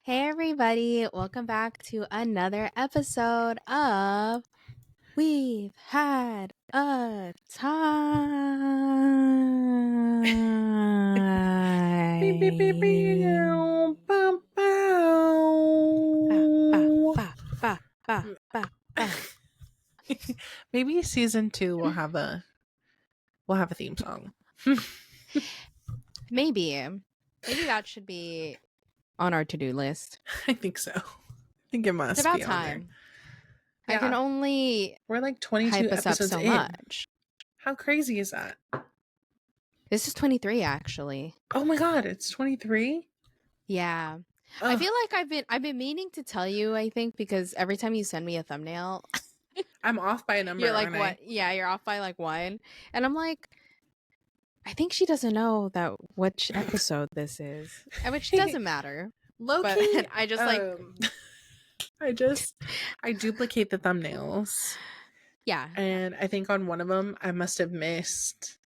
Hey everybody, welcome back to another episode of We've Had a Beep, beep, beep, beep. Time. Bow, Ba, ba, bow. ba, ba, ba, ba, ba. Maybe season 2 we'll have a theme song. Maybe that should be on our to-do list. I think so. I think it It's must about be on there. time. I can Yeah, only we're like 22 hype us up episodes so in. much. How crazy is that? This is 23 actually. Oh my god, it's 23? Yeah. I feel like I've been meaning to tell you, I think, because every time you send me a thumbnail, I'm off by a number, you're like, aren't what? I? Yeah, you're off by like one. And I'm like, I think she doesn't know that which episode this is. And which doesn't matter. But Low-key, I just like I duplicate the thumbnails. yeah. And I think on one of them, I must have missed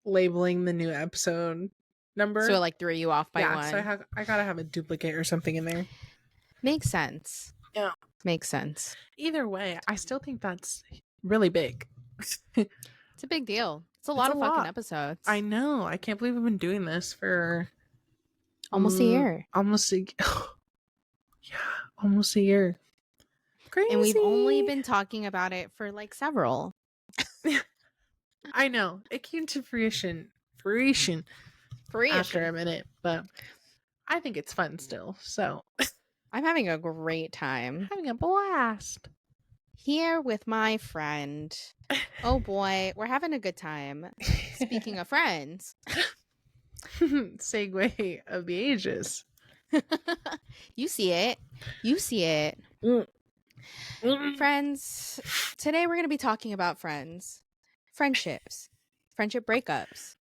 labeling the new episode number. So it like threw you off by yeah, one. so I gotta have a duplicate or something in there. Makes sense. Yeah. Makes sense. Either way, I still think that's really big. It's a big deal. It's a lot of fucking episodes. I know. I can't believe we've been doing this for almost a year. Almost a almost a year. Crazy. And we've only been talking about it for like several. I know. It came to fruition after a minute, but I think it's fun still. So I'm having a great time. Having a blast. Here with my friend. Oh boy, we're having a good time. Speaking of friends. Segue of the ages. You see it. You see it. Friends. Today we're going to be talking about friends. Friendships. Friendship breakups.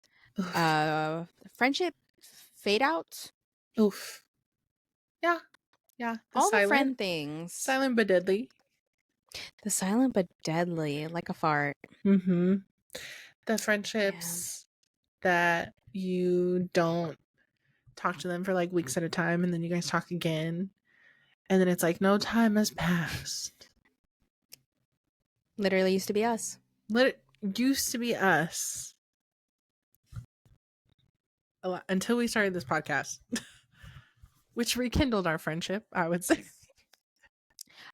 Friendship fade outs. Oof. Yeah. Yeah. All the friend things. Silent but deadly. The silent but deadly, like a fart. Mm-hmm. The friendships that you don't talk to them for like weeks at a time, and then you guys talk again, and then it's like no time has passed. Literally used to be us. Used to be us. Until we started this podcast, which rekindled our friendship, I would say.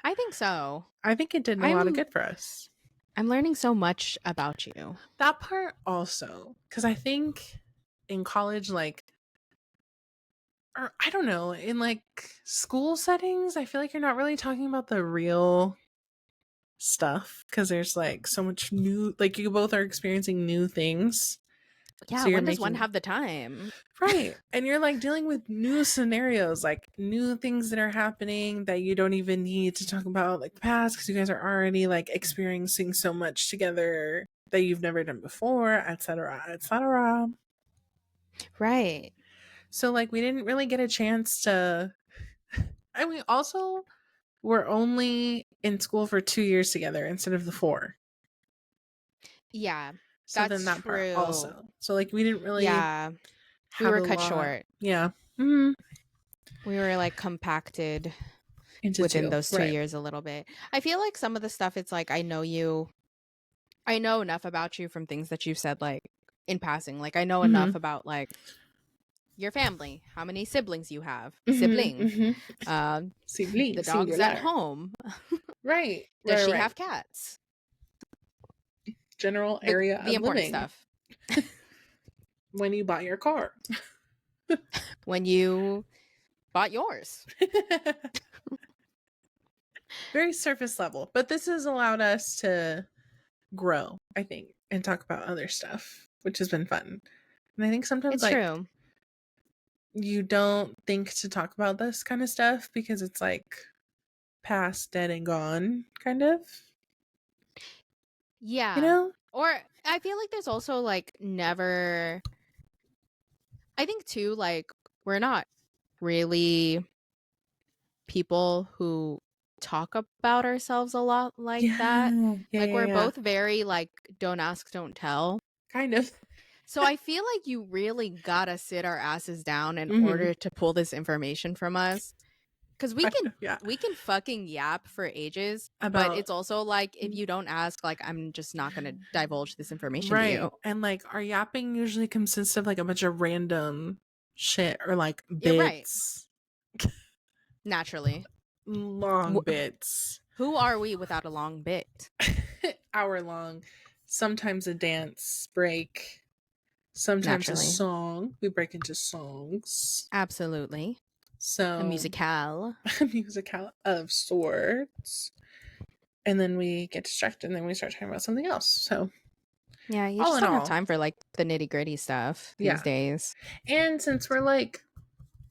I think so. I think it did a lot of good for us. I'm learning so much about you. That part also, because I think in college, like, or I don't know, in like school settings, I feel like you're not really talking about the real stuff because there's like so much new, like you both are experiencing new things. Yeah, so when does one have the time? Right. And you're like dealing with new scenarios, like new things that are happening that you don't even need to talk about like the past because you guys are already like experiencing so much together that you've never done before, etc., etc. Right. So like we didn't really get a chance to, and we also were only in school for 2 years together instead of the 4. Yeah. So then that part also. So like we didn't really we were cut short. Yeah. Mm-hmm. We were like compacted into within those 2 years a little bit. I feel like some of the stuff, it's like I know enough about you from things that you've said like in passing. Like I know enough about like your family, how many siblings you have. Sibling. Sibling. The dog's at home. Right. Does she have cats? General area the of important living. Stuff. When you bought your car. When you bought yours. Very surface level. But this has allowed us to grow, I think, and talk about other stuff, which has been fun. And I think sometimes it's like true. You don't think to talk about this kind of stuff because it's like past, dead, and gone, kind of. Yeah. You know? Or I feel like there's also like never. I think too, like we're not really people who talk about ourselves a lot like that. Like we're both very like don't ask, don't tell. Kind of. So I feel like you really gotta sit our asses down in order to pull this information from us. Because Yeah. we can fucking yap for ages, but About it's also like if you don't ask, like I'm just not gonna divulge this information to right. you. And like our yapping usually consists of like a bunch of random shit or like Yeah, right. bits, Naturally. long Wh- bits, who are we without a long bit? hour long, sometimes a dance break, sometimes a Naturally. song. We break into songs. Absolutely. A So musicale. a musical of sorts. And then we get distracted and then we start talking about something else. So Yeah, you all just in don't have all, time for like the nitty gritty stuff these yeah. days. And since we're like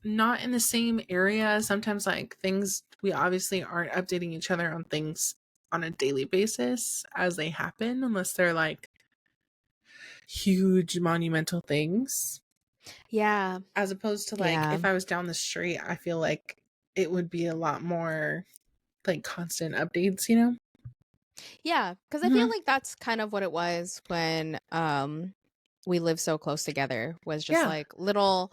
not in the same area, sometimes like things we obviously aren't updating each other on things on a daily basis as they happen, unless they're like huge monumental things. Yeah. As opposed to like Yeah. if I was down the street, I feel like it would be a lot more like constant updates, you know? Yeah, because I feel Mm-hmm. like that's kind of what it was when we lived so close together, was just Yeah. like little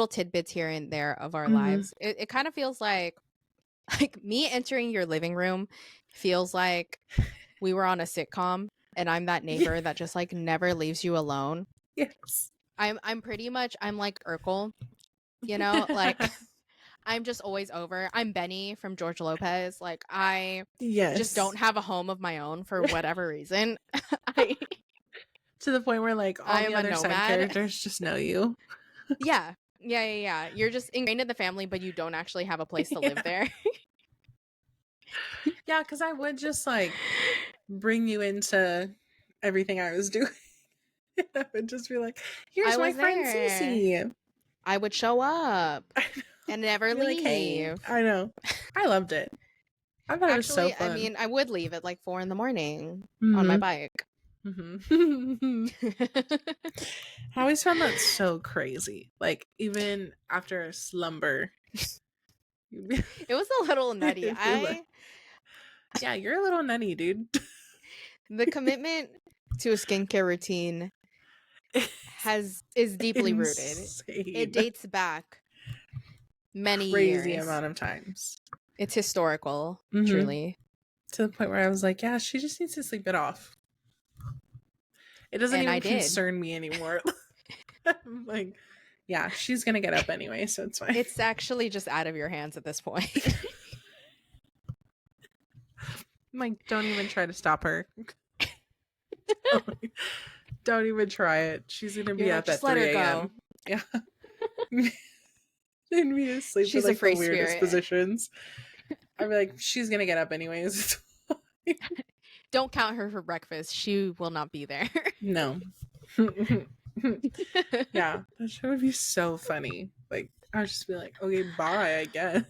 tidbits here and there of our Mm-hmm. lives. It kind of feels like me entering your living room feels like we were on a sitcom and I'm that Yeah. neighbor that just like never leaves you alone. Yes. I'm pretty much I'm like Urkel, you know, like I'm just always over. I'm Benny from George Lopez. Like I just don't Yes. have a home of my own for whatever reason. I To the point where like all I the am a other side nomad. characters just know you. Yeah. Yeah, yeah, yeah. You're just ingrained in the family, but you don't actually have a place to live Yeah. there. Yeah, because I would just like bring you into everything I was doing. I would just be like, I here's my was friend there. Cece. I would show up I know. and never Be like, hey, leave. I know. I loved it. I thought it was so Actually, I fun. mean, I would leave at like 4 in the morning on my Mm-hmm. bike. Mm-hmm. It I always found that so crazy. Like, even after a slumber, you'd be, was a little nutty. you'd be like, yeah, you're a little nutty, dude. The commitment to a skincare routine It's is deeply rooted. It insane. dates back many Crazy years. amount of times. It's historical, Mm-hmm. truly. To the point where I was like, yeah, she just needs to sleep it off. It doesn't And I even did. concern me anymore. I'm like, yeah, she's gonna get up anyway, so it's fine. It's actually just out of your hands at this point. I'm like, don't even try to stop her. Don't even try it. She's gonna You're be like, up just at let her 3 go. a.m. Yeah. And be asleep in She's a like the free weirdest spirit. positions. I'd be like, she's gonna get up anyways. Don't count her for breakfast. She will not be there. No. Yeah, that shit would be so funny. Like, I would just be like, okay, bye, I guess.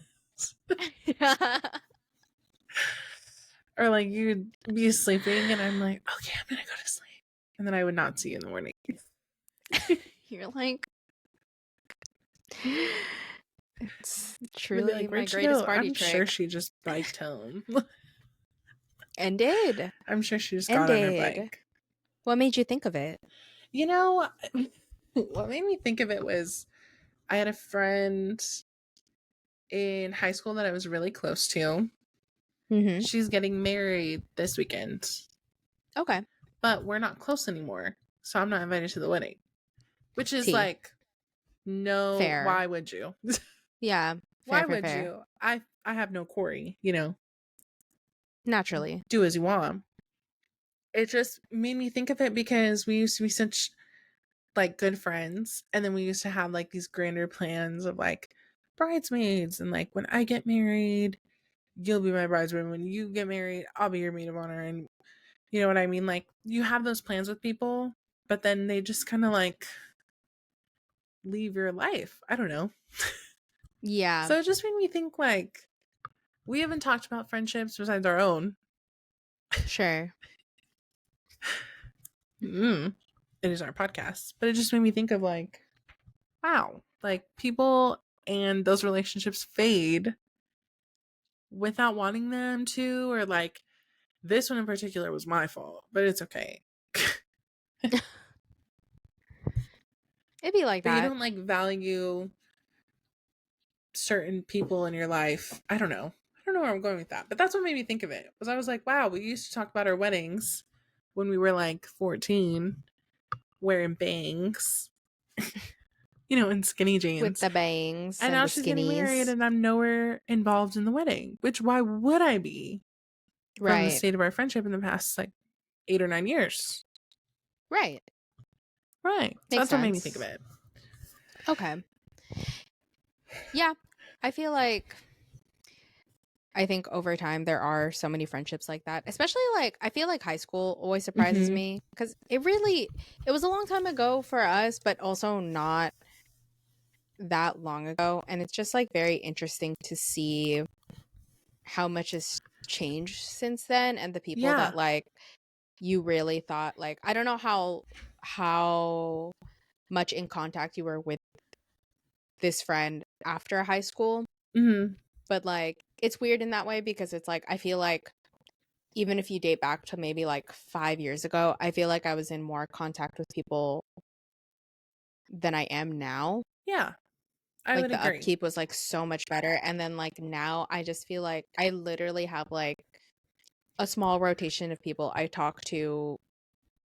Or like you'd be sleeping and I'm like, okay, I'm gonna go to sleep. And then I would not see you in the morning. You're like, it's They'd be truly like, my where'd she greatest go? party I'm sure trick. she just biked home. And did. I'm sure she just And got on her did. bike. What made you think of it? You know, what made me think of it was I had a friend in high school that I was really close to. Mm-hmm. She's getting married this weekend, Okay. but we're not close anymore. So I'm not invited to the wedding, which is T. like, no, Fair. why would you? Yeah. Why Fair, fair, would fair. you? I have no Corey, you know, Naturally. do as you want. It just made me think of it because we used to be such like good friends, and then we used to have like these grander plans of like bridesmaids, and like when I get married, you'll be my bridesmaid. When you get married, I'll be your maid of honor, and you know what I mean? Like you have those plans with people, but then they just kind of like leave your life. I don't know. Yeah. So it just made me think like we haven't talked about friendships besides our own. Sure. Mm, it is our podcast, but it just made me think of like, wow, like people and those relationships fade without wanting them to, or like this one in particular was my fault, but it's okay. It'd be like But you that. don't like value certain people in your life. I don't know. I don't know where I'm going with that. But that's what made me think of it. Was I was like, wow, we used to talk about our weddings when we were like 14, wearing bangs, in skinny With jeans. the bangs And and now the she's getting married skinnies. and I'm nowhere involved in the wedding. Which why would I be from the Right. state of our friendship in the past like 8 or 9 years? Right. Right. So Makes that's what made me think of sense. it. Okay. Yeah. I feel like I think over time there are so many friendships like that. Especially like I feel like high school always surprises Mm-hmm. me cuz it was a long time ago for us but also not that long ago and it's just like very interesting to see how much has changed since then and the people that Yeah. like you really thought like I don't know how much in contact you were with this friend after high school, Mm-hmm. but like it's weird in that way because it's like I feel like even if you date back to maybe like 5 years ago, I feel like I was in more contact with people than I am now. Yeah. I Like would the agree. upkeep was like so much better and then like now I just feel like I literally have like a small rotation of people I talk to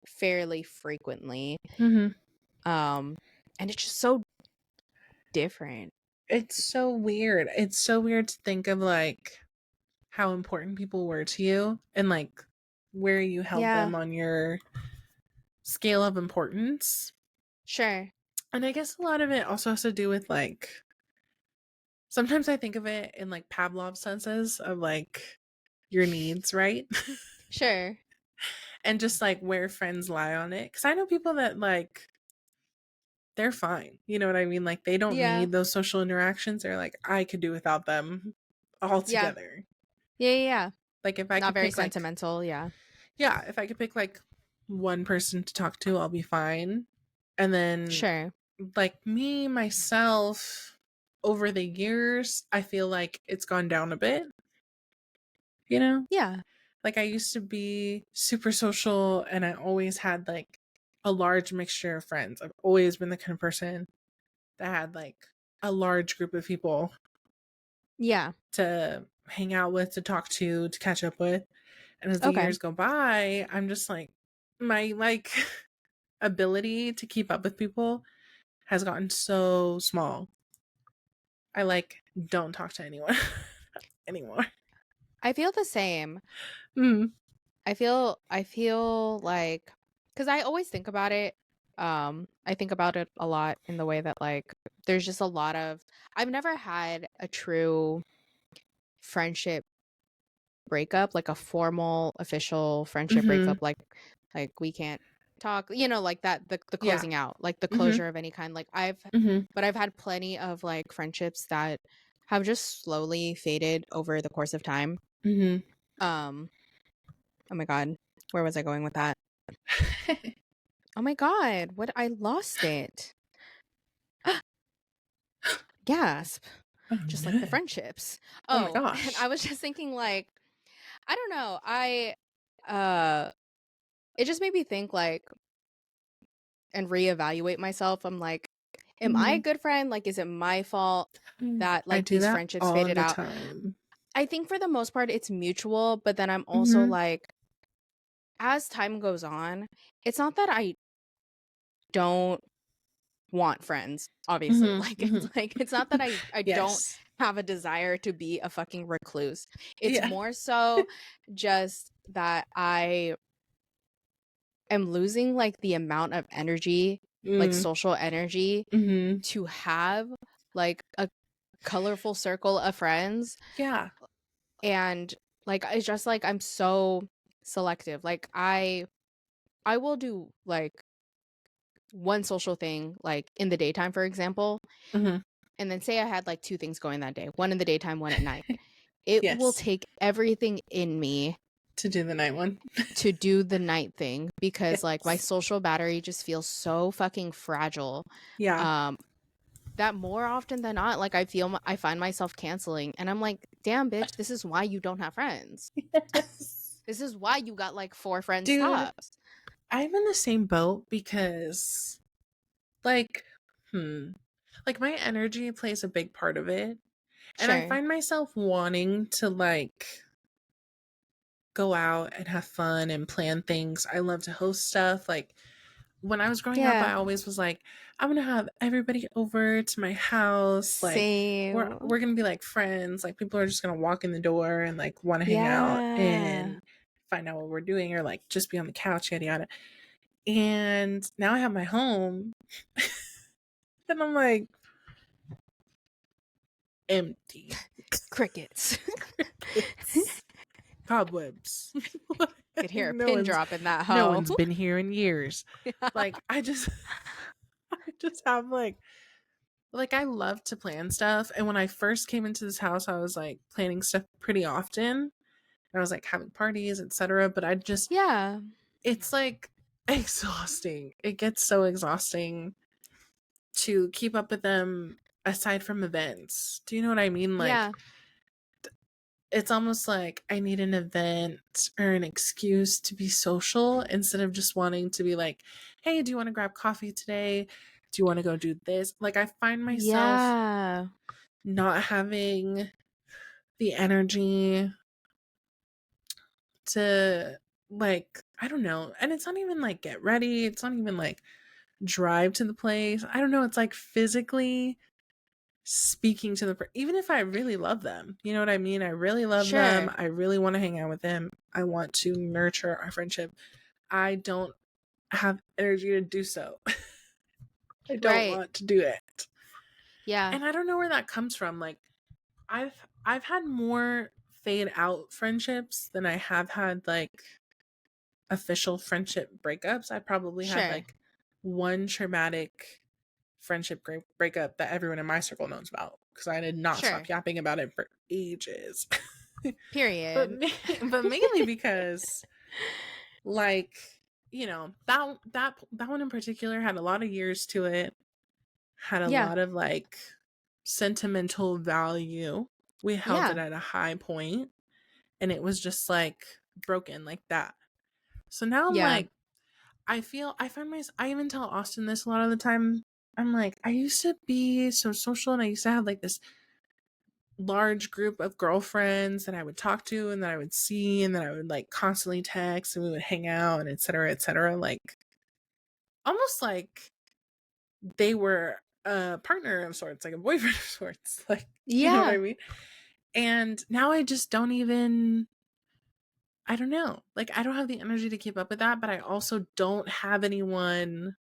fairly frequently. Mm-hmm. Um and it's just so different. It's so weird. It's so weird to think of like how important people were to you and like where you held Yeah, them on your scale of importance. sure. And I guess a lot of it also has to do with like sometimes I think of it in like Pavlov's senses of like your needs, right? Sure. And just like where friends lie on it. Cause I know people that like they're fine. You know what I mean? Like they don't Yeah. need those social interactions. They're like, I could do without them Yeah. altogether. Yeah, yeah, yeah. Like if I Not could very pick like sentimental, yeah. yeah, if I could pick like one person to talk to, I'll be fine. And then Sure. like me myself over the years, I feel like it's gone down a bit, you know? Yeah. Like I used to be super social and I always had like a large mixture of friends. I've always been the kind of person that had like a large group of people Yeah. to hang out with, to talk to catch up with. And as the Okay. years go by, I'm just like my like ability to keep up with people has gotten so small. I like don't talk to anyone anymore. I feel the same. Mm. I feel like cuz I always think about it. I think about it a lot in the way that like there's just a lot of I've never had a true friendship breakup, like a formal official friendship breakup Mhm. like we can't talk, like that the Yeah. closing out, like the Mhm. closure of any kind. Like I've Mhm. but I've had plenty of like friendships that have just slowly faded over the course of time. Mhm. Um oh my god, where was I going with that? Oh my god, what I lost it. Gasp. Oh Just like the no. friendships. Oh my Oh, and I gosh. was just thinking like I don't know. Uh it just made me think like and reevaluate myself. I'm like, am I a Mhm. good friend? Like, is it my fault that I like do these that friendships all faded the out? time. I think for the most part it's mutual, but then I'm also Mhm. like, as time goes on, it's not that I don't want friends, obviously. Mhm. Like Mhm. it's not that I don't Yes. have a desire to be a fucking recluse. It's Yeah. more so just that I am losing like the amount of energy, like Mm. social energy Mhm. to have like a colorful circle of friends Yeah. and like it's just like I'm so selective. Like I will do like one social thing like in the daytime for example, Mhm. and then say I had like two things going that day, one in the daytime, one at night. It will Yes. take everything in me To do the night one. to do the night thing because like my Yes. social battery just feels so fucking fragile. Yeah. Um that more often than not, like I find myself canceling and I'm like, damn bitch, this is why you don't have friends. Yes. This is why you got like four friends Dude, tops. I'm in the same boat because like hmm like my energy plays a big part of it. And I Sure. find myself wanting to like go out and have fun and plan things. I love to host stuff. Like when I was growing up, Yeah. I always was like, I'm gonna have everybody over to my house. Like Same. we're gonna be like friends. Like people are just gonna walk in the door and like want to hang out Yeah. and find out what we're doing or like just be on the couch, yada yada. And now I have my home and I'm like empty. Crickets. Crickets. Cobwebs. Could hear Like a pin drop in that no hoe. one's been here in years. Like I just I just have like I love to plan stuff, and when I first came into this house I was like planning stuff pretty often. I was like having parties, etc. But I just Yeah. it's like exhausting. It gets so exhausting to keep up with them aside from events. Do you know what I mean? Like Yeah. it's almost like I need an event or an excuse to be social instead of just wanting to be like, hey, do you want to grab coffee today? Do you want to go do this? Like, I find myself Yeah. not having the energy to, like, I don't know. And it's not even like get ready, it's not even like drive to the place. I don't know. It's like physically speaking to even if I really love them, you know what I mean? I really love them. Sure. I really want to hang out with them. I want to nurture our friendship. I don't have energy to do so. I don't Right. want to do it. Yeah. And I don't know where that comes from. Like I've had more fade out friendships than I have had like official friendship breakups. I probably had Sure. like one traumatic friendship breakup that everyone in my circle knows about because I did not stop Sure. yapping about it for ages. but Period. but mainly because like that one in particular had a lot of years to it, had a Yeah. lot of like sentimental value. We held it Yeah. at a high point and it was just like broken like that. So now I'm Yeah. like I find myself, I even tell Austin this a lot of the time. I'm like, I used to be so social and I used to have like this large group of girlfriends that I would talk to and that I would see and that I would like constantly text and we would hang out and etc. etc. Like almost like they were a partner of sorts, like a boyfriend of sorts. Like, you know what I Yeah. mean? And now I just don't even, I don't know. Like I don't have the energy to keep up with that, but I also don't have anyone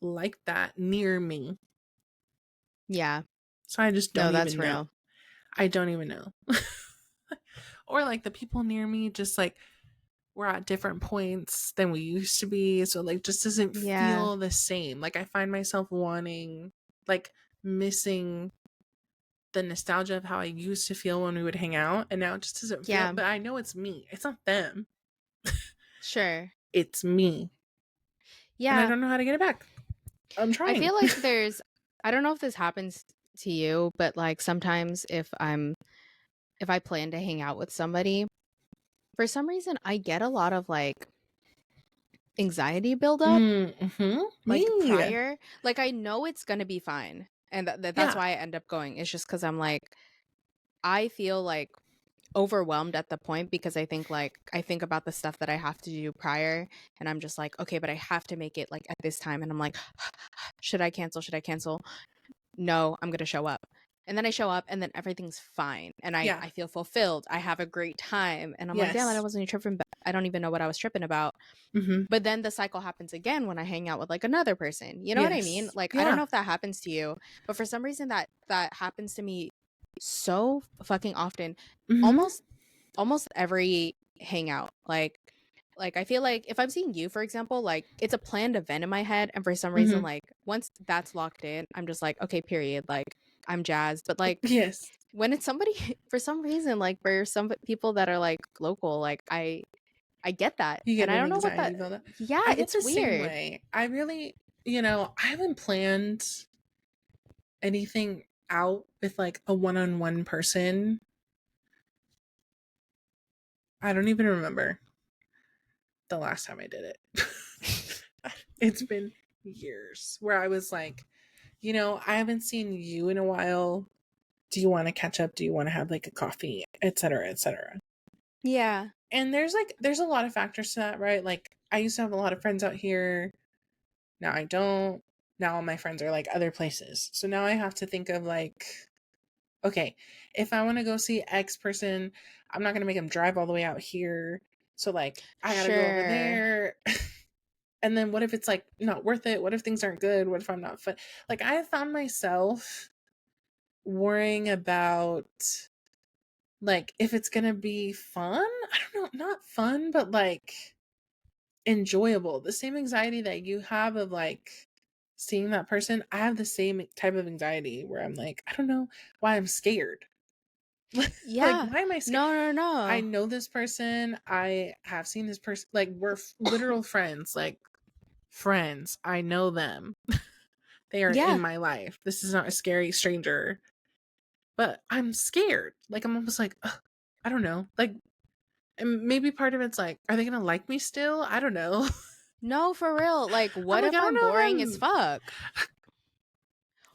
like that near me. Yeah. So I just No, don't that's even know. real. I don't even know. Or like the people near me just like we're at different points than we used to be. So like just doesn't Yeah. feel the same. Like I find myself wanting like missing the nostalgia of how I used to feel when we would hang out and now it just doesn't feel, Yeah. but I know it's me. It's not them. Sure. It's me. And I Yeah. don't know how to get it back. I'm I trying. feel like I don't know if this happens to you, but like sometimes if I plan to hang out with somebody, for some reason I get a lot of like anxiety buildup Mm-hmm. like Me. prior. Like I know it's going to be fine. And that's Yeah. why I end up going. It's just cuz I'm like I feel like overwhelmed at the point because I think about the stuff that I have to do prior and I'm just like, okay, but I have to make it like at this time and I'm like, should I cancel? Should I cancel? No, I'm going to show up. And then I show up and then everything's fine and Yeah. I feel fulfilled. I have a great time and I'm like, damn, I Yes. wasn't tripping, but I don't even know what I was tripping about. Mm-hmm. But then the cycle happens again when I hang out with like another person. You know what I mean? Yes. Like I don't Yeah. know if that happens to you, but for some reason that happens to me so fucking often. Mm-hmm. Almost every hangout. Like I feel like if I'm seeing you, for example, like it's a planned event in my head, and for some reason, Mm-hmm. like once that's locked in, I'm just like, okay, period. Like I'm jazzed. But like Yes. when it's somebody, for some reason, like for some people that are like local, like I get that, You and get I an don't know what anxiety that. buildup. Yeah, I get it's the same weird. way. I really, I haven't planned anything out with like a one-on-one person. I don't even remember the last time I did it. It's been years where I was like, I haven't seen you in a while. Do you want to catch up? Do you want to have like a coffee, etc., etc.? Yeah. And there's a lot of factors to that, right? Like I used to have a lot of friends out here. Now I don't. Now all my friends are like other places. So now I have to think of like, okay, if I want to go see X person, I'm not going to make them drive all the way out here. So like I got to go over Sure. there. And then what if it's like not worth it? What if things aren't good? What if I'm not fun? Like I found myself worrying about like if it's going to be fun. I don't know, not fun, but like enjoyable. The same anxiety that you have of like seeing that person, I have the same type of anxiety where I'm like, I don't know why I'm scared. Like, Yeah. why am I scared? No, no, I no. know this person. I have seen this person. Like, we're literal friends. Like, friends. I know them. They are in Yeah. my life. This is not a scary stranger. But I'm scared. Like, I'm almost like, ugh, I don't know. Like, and maybe part of it's like, are they going to like me still? I don't know. No, for real. Like, I'm what like, I if don't I'm know boring as if fuck?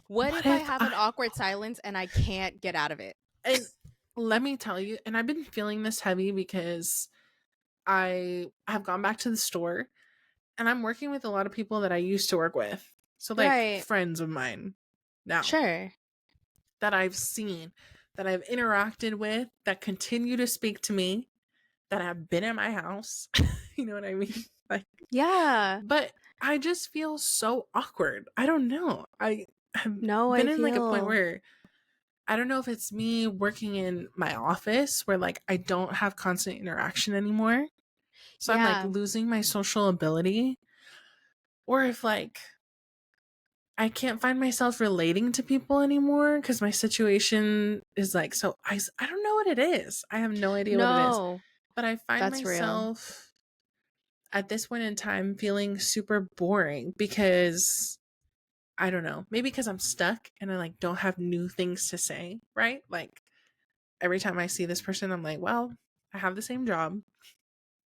What what if I if have an I, awkward silence and I can't get out of it? and let me tell you, and I've been feeling this heavy because I have gone back to the store and I'm working with a lot of people that I used to work with. So, like, Right. friends of mine now Sure. that I've seen, that I've interacted with, that continue to speak to me, that have been at my house. You know what I mean? Like, Yeah. but I just feel so awkward. I don't know. I have No, been I in like a point feel. where I don't know if it's me working in my office where like I don't have constant interaction anymore. So I'm like Yeah. losing my social ability, or if like I can't find myself relating to people anymore because my situation is like so I don't know what it is. I have no idea what it is. No, But I find that's real. myself at this point in time feeling super boring because I don't know. Maybe because I'm stuck and I like don't have new things to say, right? Like every time I see this person, I'm like, well, I have the same job,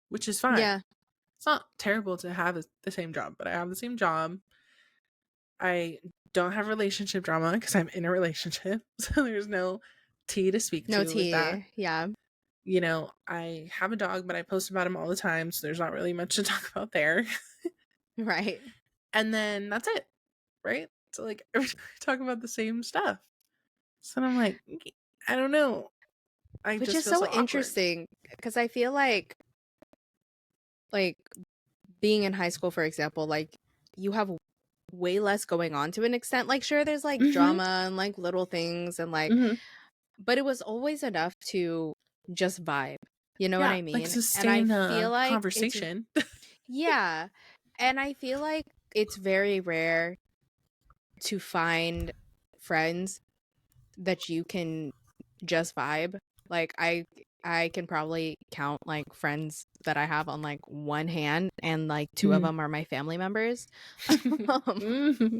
which is fine. Yeah. It's not terrible to have the same job, but I have the same job. I don't have relationship drama because I'm in a relationship. So there's no tea to speak No to with that. tea. Yeah. You know, I have a dog, but I post about him all the time. So there's not really much to talk about there. Right. And then that's it, right? So like every time we talk about the same stuff. So I'm like, I don't know. I Which just is feel so so awkward. interesting because I feel like being in high school, for example, like you have way less going on to an extent. Like, sure, there's like Mm-hmm. drama and like little things and like, Mm-hmm. but it was always enough to just vibe. You know what Yeah, I like mean? And I sustain feel a like it's, conversation. yeah. And I feel like it's very rare to find friends that you can just vibe. Like I can probably count like friends that I have on like one hand and like two of Mm-hmm. them are my family members. Um, Mm-hmm.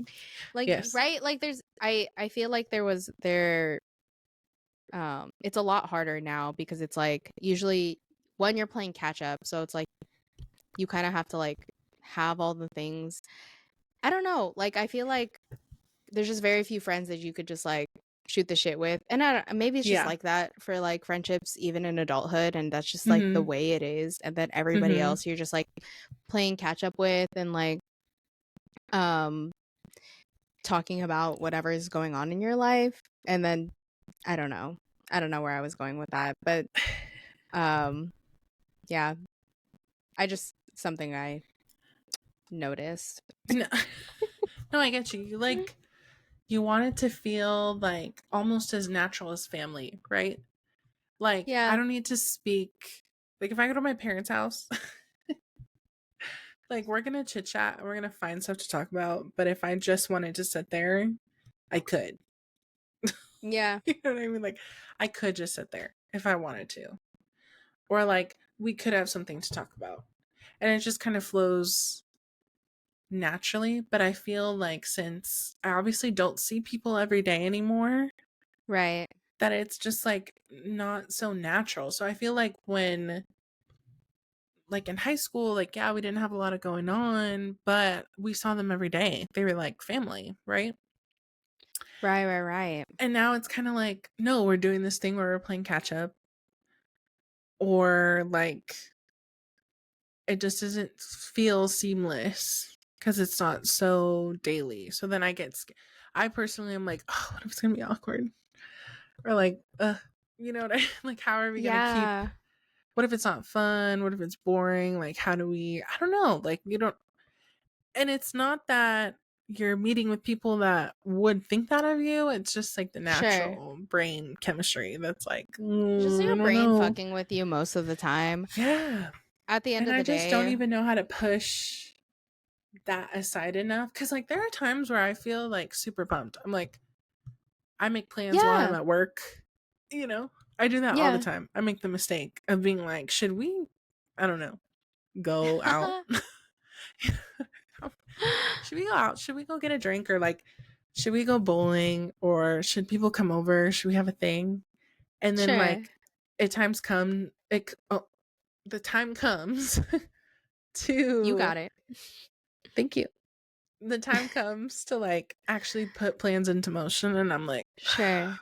like Yes. right like there's I feel like there it's a lot harder now because it's like usually when you're playing catch up, so it's like you kind of have to like have all the things. I don't know, like I feel like there's just very few friends that you could just like shoot the shit with. And I don't, maybe it's just Yeah. like that for like friendships even in adulthood and that's just like the Mm-hmm. way it is. And then everybody Mm-hmm. else you're just like playing catch up with and like um talking about whatever is going on in your life. And then I don't know. I don't know where I was going with that, but um yeah, I just something I noticed. No, no, I get you. You like you want it to feel like almost as natural as family, right? Like I Yeah. don't need to speak. Like if I go to my parents' house, like we're gonna chit chat, we're gonna find stuff to talk about. But if I just wanted to sit there, I could. Yeah. You know what I mean? Like I could just sit there if I wanted to, or like we could have something to talk about, and it just kind of flows naturally. But I feel like since I obviously don't see people every day anymore, Right. that it's just like not so natural. So I feel like when like in high school, like yeah, we didn't have a lot of going on, but we saw them every day. They were like family, right? Right, right, right. And now it's kind of like, no, we're doing this thing where we're playing catch up, or like it just doesn't feel seamless because it's not so daily. So then I get I personally am like, oh, what if it's gonna be awkward? Or like, you know what I like, how are we gonna keep, Yeah, what if it's not fun? What if it's boring? Like, how do we, I don't know. Like, you don't, and it's not that you're meeting with people that would think that of you. It's just like the sure. natural brain chemistry that's like, Just your I don't brain know. fucking with you most of the time. Yeah. At the end And of I the just don't day, even know how to push that aside enough. Cause like there are times where I feel like super pumped. I'm like, I make plans while I'm yeah, at work. You know, I do that all the yeah. time. I make the mistake of being like, should we, I don't know, go out? Should we go out? Should we go get a drink? Or like, should we go bowling? Or should people come over? Should we have a thing? And then Sure. like, it times come, the time comes You to, got it. thank you. The time comes to like actually put plans into motion, and I'm like, Sure.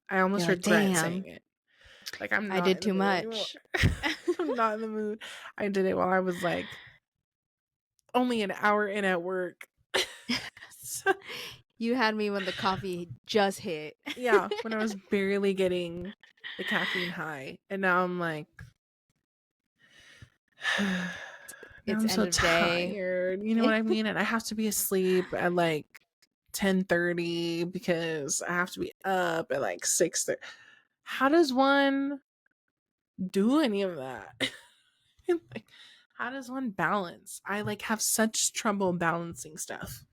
I You're almost like, regret damn, saying it. Like, I'm I not did in the too mood anymore. much. I'm not in the mood. I did it while I was like only an hour in at work. So, You had me when the coffee just hit. yeah, when I was barely getting the caffeine high. And now I'm like, now It's I'm end so of day. tired. You know what I mean? And I have to be asleep at like 10:30 because I have to be up at like 6:30. How does one do any of that? Like, how does one balance? I like have such trouble balancing stuff.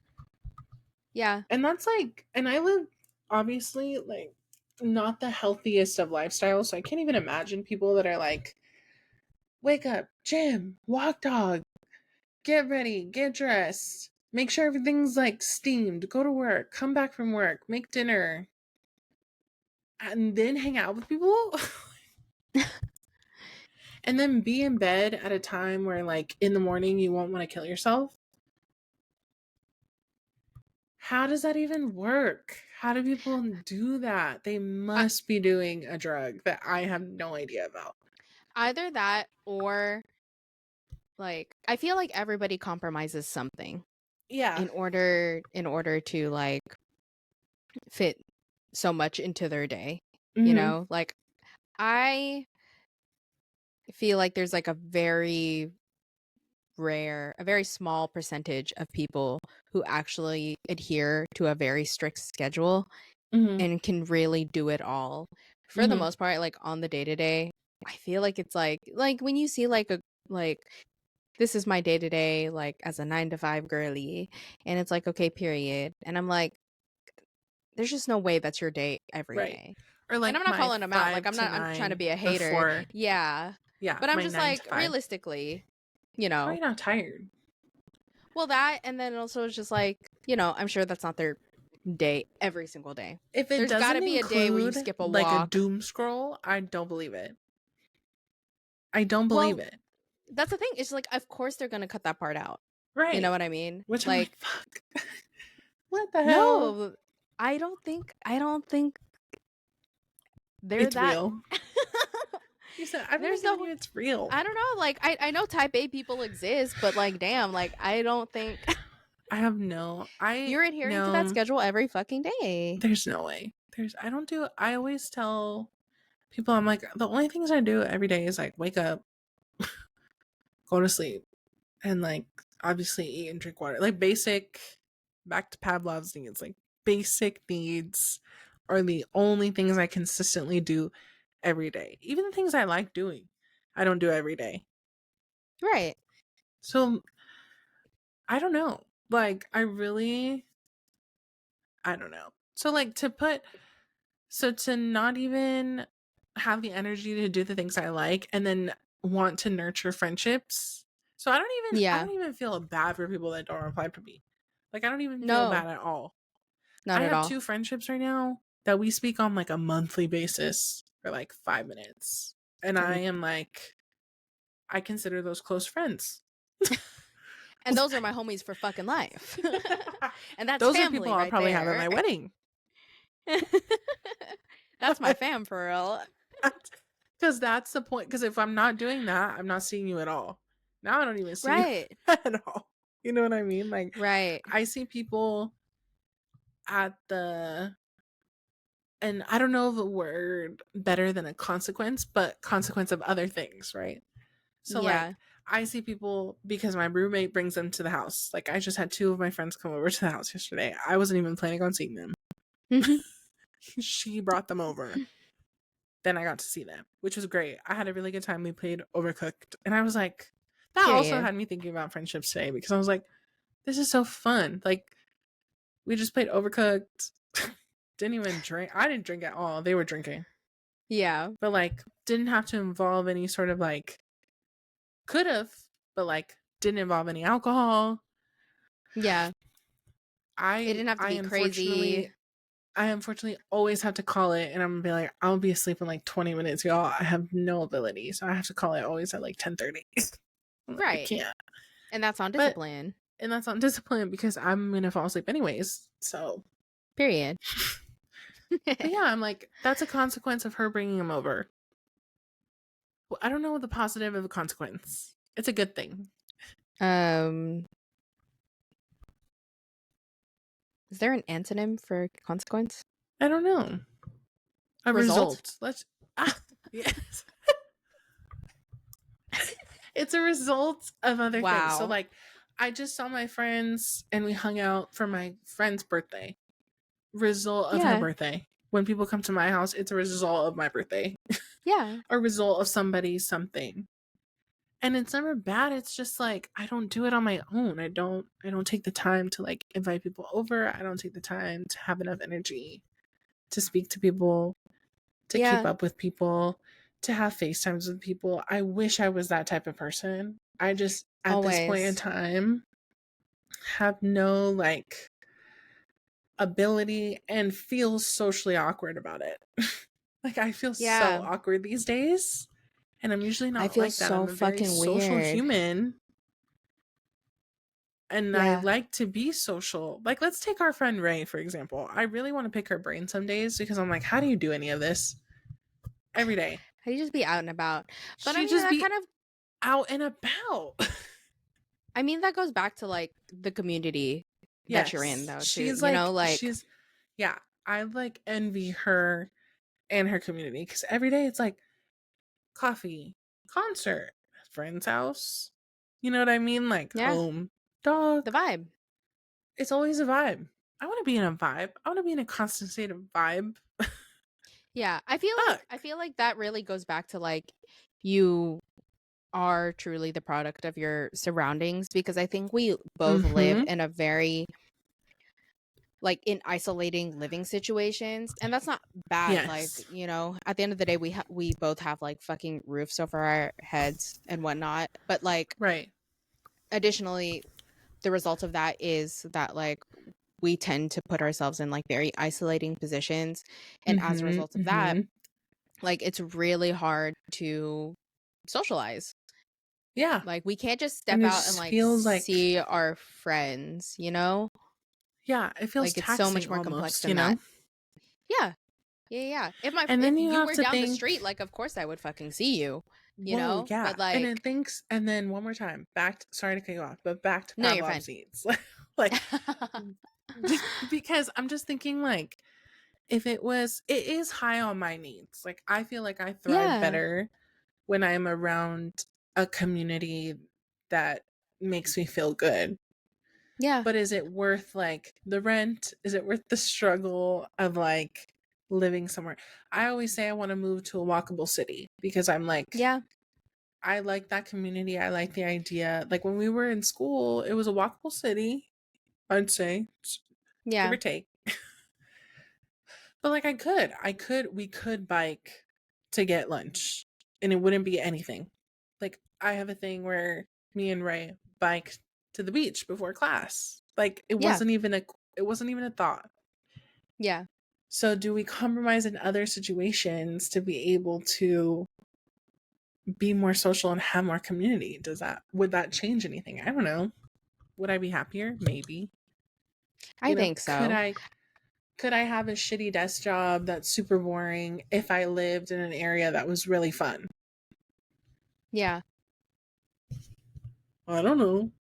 Yeah. And that's like, and I live obviously like not the healthiest of lifestyles, so I can't even imagine people that are like, wake up, gym, walk dog, get ready, get dressed, make sure everything's like steamed, go to work, come back from work, make dinner, and then hang out with people. And then be in bed at a time where like in the morning you won't want to kill yourself. How does that even work? How do people do that? They I, must be doing a drug that I have no idea about. either that or like I feel like everybody compromises something Yeah. in order to like fit so much into their day. You Mhm. know? Like I feel like there's like a very small percentage of people who actually adhere to a very strict schedule Mhm. and can really do it all. For the Mhm. most part, like on the day to day, I feel like it's like when you see like a like this is my day to day like as a 9 to 5 girly, and it's like okay, period, and I'm like, there's just no way that's your day every Right. day. Or And like I'm not my calling them out. Like 5 to I'm trying to 9 be a hater. before, Yeah. yeah, But I'm my just 9 to like 5. realistically, you How are know, you not tired? well that and then also it's just like, I'm sure that's not their day every single day. If it There's got to doesn't be a day where you include skip a like a walk. doom scroll, I don't believe it. I don't believe Well, it. that's the thing. It's like of course they're going to cut that part out. You know Right. what I mean? Which I'm like, Like fuck. What the hell? no, I don't think they're It's that real. You said I don't there's think any no of it's real. I don't know, like I know type A people exist, but like damn, like I don't think I have no, I you're adhering to that no, schedule every fucking day. there's no way. I don't do, I always tell people, I'm like, the only things I do every day is like wake up, go to sleep, and like obviously eat and drink water. Like basic, back to Pavlov's needs, like basic needs are the only things I consistently do every day. Even the things I like doing, I don't do every day. Right. So I don't know. Like I really, I don't know. So like to not even have the energy to do the things I like and then want to nurture friendships. So I Yeah. don't even feel bad for people that don't reply to me. Like I don't even feel No, bad at all. not I at have all. two friendships right now that we speak on like a monthly basis for like 5 minutes. And I And am like, I consider those close friends. And those are my homies for fucking life. And that's Those are people family I'll right probably have at there. my wedding. That's my fam for real. Because that's the point. Because if I'm not doing that, I'm not seeing you at all. Now I don't even see you Right. at all. You know what I mean? Like, Right. I see people at the, and I don't know the word better than a consequence, but consequence of other things, right? So, like, Yeah. I see people because my roommate brings them to the house. Like, I just had two of my friends come over to the house yesterday. I wasn't even planning on seeing them. She brought them over. Then I got to see them, which was great. I had a really good time. We played Overcooked. And I was like, that also Period. had me thinking about friendships today because I was like, this is so fun. Like, we just played Overcooked. Didn't even drink. I didn't drink at all. They were drinking. Yeah. But, like, didn't have to involve any sort of, like, could have, but, like, didn't involve any alcohol. Yeah. It I didn't have to I be crazy. unfortunately always have to call it, and I'm gonna be like, I'll be asleep in like 20 minutes, y'all. I have no ability, so I have to call it always at like 10:30. I'm like, I Right. can't. And that's on But discipline. and that's not discipline because I'm gonna fall asleep anyways. So, Period. but yeah, I'm like, that's a consequence of her bringing him over. Well, I don't know the positive of a consequence. It's a good thing. um is there an antonym for consequence? I don't know. A Result? result. Let's yes. It's a result of other things. So, Wow. like, I just saw my friends and we hung out for my friend's birthday. Result of her Yeah. birthday. When people come to my house, it's a result of my birthday. Yeah. A result of somebody's something. And it's never bad. It's just like I don't do it on my own. I don't take the time to like invite people over. I don't take the time to have enough energy to speak to people, to keep Yeah. up with people, to have FaceTimes with people. I wish I was that type of person. I just, at this point in Always. time, have no like ability and feel socially awkward about it. Like, I feel so Yeah. awkward these days. And I'm usually I not feel like that. so I'm a very fucking social weird. human. And I Yeah. like to be social. Like, let's take our friend Ray, for example. I really want to pick her brain some days because I'm like, how do you do any of this every day? How do you just be out and about? But I She mean just that be kind of out and about. that goes back to like the community that you're in Yes. though too. She's You know, like, like yeah, I like envy her and her community because every day it's like coffee, concert, friend's house. You know what I mean? Like yeah, home, dog. the vibe. It's always a vibe. I want to be in a vibe. I want to be in a constant state of vibe. Yeah. I Fuck. feel like that really goes back to like you are truly the product of your surroundings because I think we both live Mm-hmm. in a very like in isolating living situations and that's not bad like Yes. you know at the end of the day we both have like fucking roofs over our heads and whatnot but like Right. additionally the result of that is that like we tend to put ourselves in like very isolating positions and as a Mm-hmm. result of that Mm-hmm. like it's really hard to socialize Yeah. like we can't just And step it out and just like feels like, see our friends you know yeah, it feels like it's so much taxing more complex almost, you than know? that. Yeah. Yeah, yeah. And If then you you have were to down the think, street, like of course I would fucking see you, you whoa, know? yeah. But And like it thinks, and then one more time, back to, sorry to cut you off, but back to no, you're Pavlov's fine. needs. Like, because I'm just thinking, like, if it is high on my needs. Like, I feel like I thrive Yeah. better when I'm around a community that makes me feel good. Yeah. But is it worth like the rent? Is it worth the struggle of like living somewhere? I always say I want to move to a walkable city because I'm like, Yeah. I like that community. I like the idea. Like when we were in school, it was a walkable city, I'd say, give Yeah. or take. But like we could bike to get lunch and it wouldn't be anything. Like I have a thing where me and Ray bike to the beach before class. Like Yeah. it wasn't even a thought. Yeah. So do we compromise in other situations to be able to be more social and have more community? Would that change anything? I don't know. would I be happier? Maybe. I think so. Could I have a shitty desk job that's super boring if I lived in an area that was really fun? Yeah. I don't know.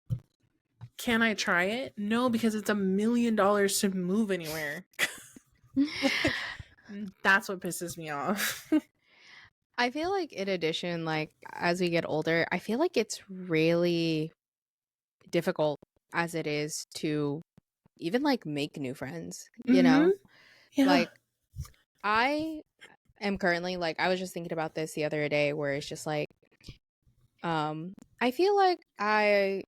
Can I try it? No, because it's $1 million to move anywhere. Like, that's what pisses me off. I feel like in addition, like as we get older, I feel like it's really difficult as it is to even like make new friends, you Mm-hmm. know? Yeah. Like I am currently like I was just thinking about this the other day where it's just like I feel like I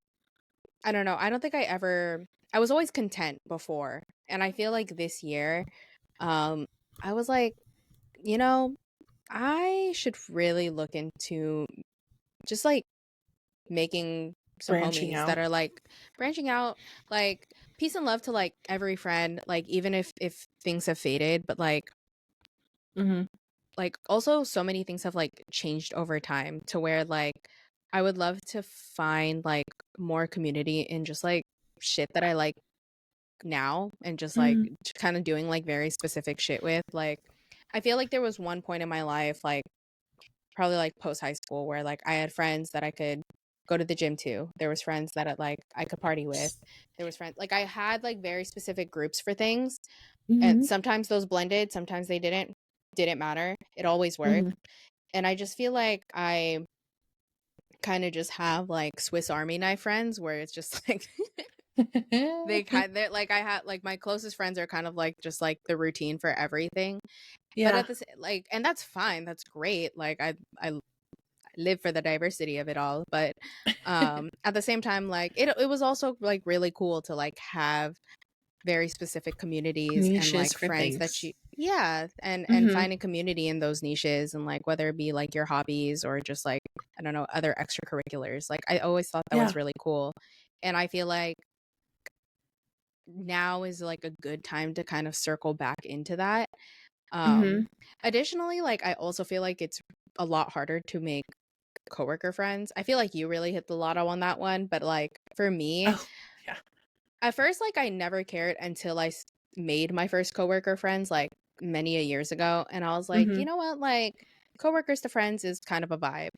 don't know. I don't think I was always content before. And I feel like this year um I was like, you know, I should really look into just like making some Branching homies that out. are like branching out, like peace and love to like every friend, like even if things have faded, but Mm-hmm. like also so many things have like changed over time to where like I would love to find like more community in just like shit that I like now and just like Mm-hmm. kind of doing like very specific shit with like I feel like there was one point in my life like probably like post high school where like I had friends that I could go to the gym to. There was friends that I could party with. There was friends like I had like very specific groups for things and Mm-hmm. sometimes those blended, sometimes they didn't. Didn't matter. It always worked. Mm-hmm. And I just feel like I kind of just have like Swiss Army knife friends where it's just like they're like I had like my closest friends are kind of like just like the routine for everything. But Yeah. at this like and that's fine. That's great. Like I live for the diversity of it all, but at the same time like it was also like really cool to like have very specific communities and Niches like for friends that things. you yeah and Mm-hmm. finding community in those niches and like whether it be like your hobbies or just like I don't know other extracurriculars like I always thought that was Yeah. really cool and I feel like now is like a good time to kind of circle back into that Mm-hmm. additionally like I also feel like it's a lot harder to make coworker friends. I feel like you really hit the lotto on that one, but like for me Oh, yeah. at first, like, I never cared until made my first coworker friends, like, many a years ago, and I was like, Mm-hmm. "You know what? Like, coworkers to friends is kind of a vibe."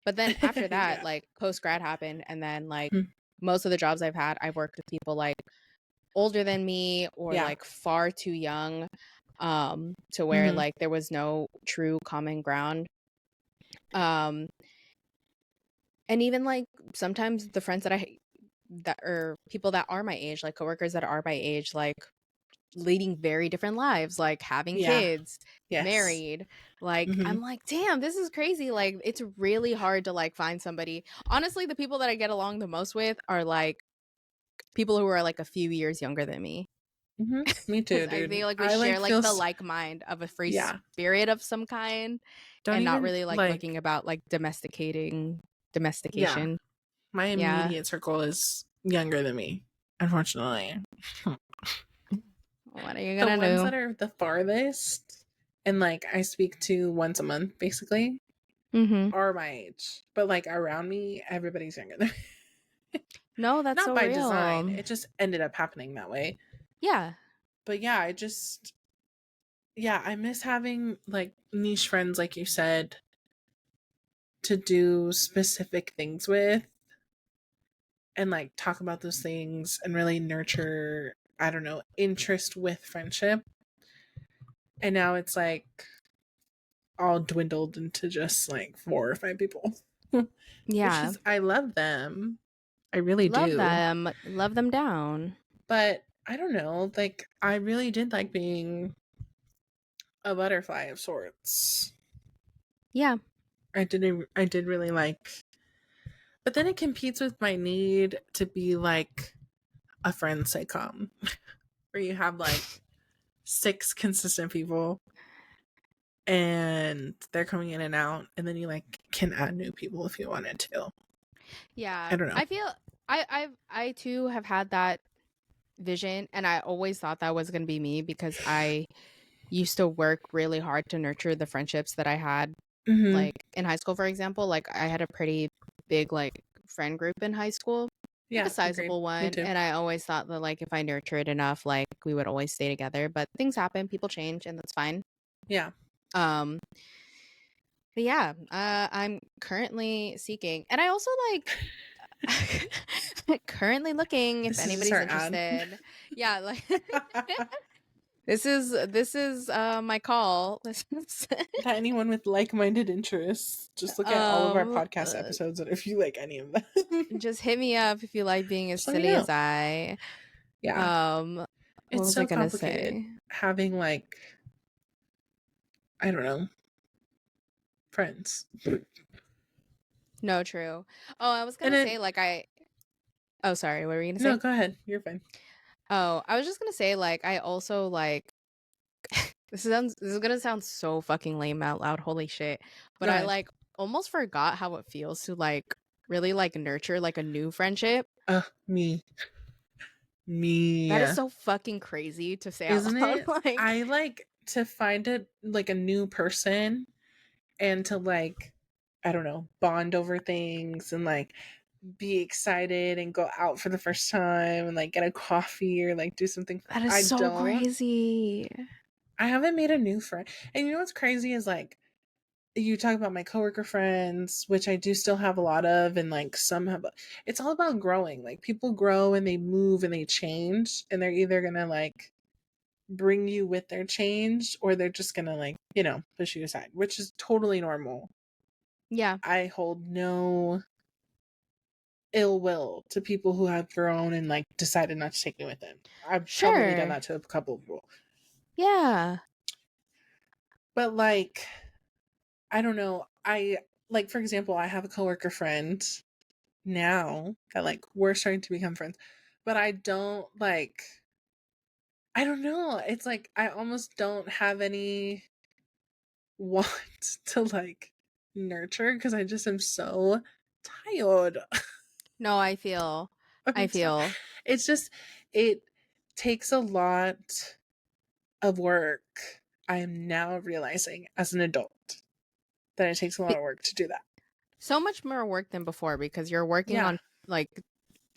But then after that, Yeah. like, post-grad happened, and then, like, Mm-hmm. most of the jobs I've had, I've worked with people, like, older than me or, Yeah. like, far too young, to where, Mm-hmm. like, there was no true common ground. Um, and even, like, sometimes the friends that are people that are my age, like, coworkers that are my age, like leading very different lives, like having Yeah. kids, Yes. married. Like, Mm-hmm. I'm like, damn, this is crazy. Like, it's really hard to like find somebody. Honestly, the people that I get along the most with are like people who are like a few years younger than me. Mm-hmm. Me Because too, I dude. feel like we I like share like feel the like mind of a free yeah. spirit of some kind Don't and not even really like like looking about like yeah. domestication. My Yeah. immediate circle is younger than me, unfortunately. What are you The gonna ones that do? are the farthest and like I speak to once a month basically Mm-hmm. are my age. But like around me, everybody's younger than me. No, that's Not so by design. real. It just ended up happening that way. Yeah. But yeah, I miss having like niche friends like you said to do specific things with and like talk about those things and really nurture, I don't know, interest with friendship. And now it's like all dwindled into just like 4 or 5 people. Which Yeah. is, I love them. I really Love do. them. Love them down. But I don't know, like, I really did like being a butterfly of sorts. Yeah. I did really like, but then it competes with my need to be like a friend sitcom where you have like 6 consistent people and they're coming in and out and then you like can add new people if you wanted to. Yeah. I don't know. I feel I too have had that vision and I always thought that was going to be me because I used to work really hard to nurture the friendships that I had Mm-hmm. like in high school for example. Like I had a pretty big like friend group in high school. like a Yeah, agreed. sizable Me one, too. and I always thought that like if I nurture it enough, like we would always stay together. But things happen, people change, and that's fine. Yeah. Um, but yeah, I'm currently seeking, and I also like currently looking if This is anybody's our ad. interested. Yeah, like this is my call. This is That anyone with like-minded interests, just look at all of our um podcast uh, episodes, and if you like any of them, just hit me up if you like being as just let me silly as know. I. Yeah, Um, what it's was I so gonna complicated say? having like, I don't know, friends. No, true. Oh, I was And gonna then say like I. Oh, sorry. What were you gonna no, say? go ahead. You're fine. Oh, I was just gonna say like I also like this is gonna sound so fucking lame out loud. Holy shit! But Go I ahead. like almost forgot how it feels to like really like nurture like a new friendship. Me, me. That is so fucking crazy to say out Isn't loud. it? Like I like to find it like a new person and to like, I don't know, bond over things and like be excited and go out for the first time and like get a coffee or like do something fun. that is so crazy. I haven't made a new friend. And you know what's crazy is like you talk about my coworker friends, which I do still have a lot of, and like some have. It's all about growing. Like people grow and they move and they change, and they're either gonna like bring you with their change or they're just gonna like push you aside, which is totally normal. Yeah, I hold no ill will to people who have grown and like decided not to take me with them. I've probably done sure. that to a couple of people. Yeah, But like, I don't know. I like, for example, I have a coworker friend now that like we're starting to become friends. But I don't like, I don't know. It's like I almost don't have any want to like nurture because I just am so tired. no, I I'm sorry. feel It's just it takes a lot of work. I am now realizing as an adult that it takes a lot be- of work to do that. so much more work than before because you're working Yeah. on like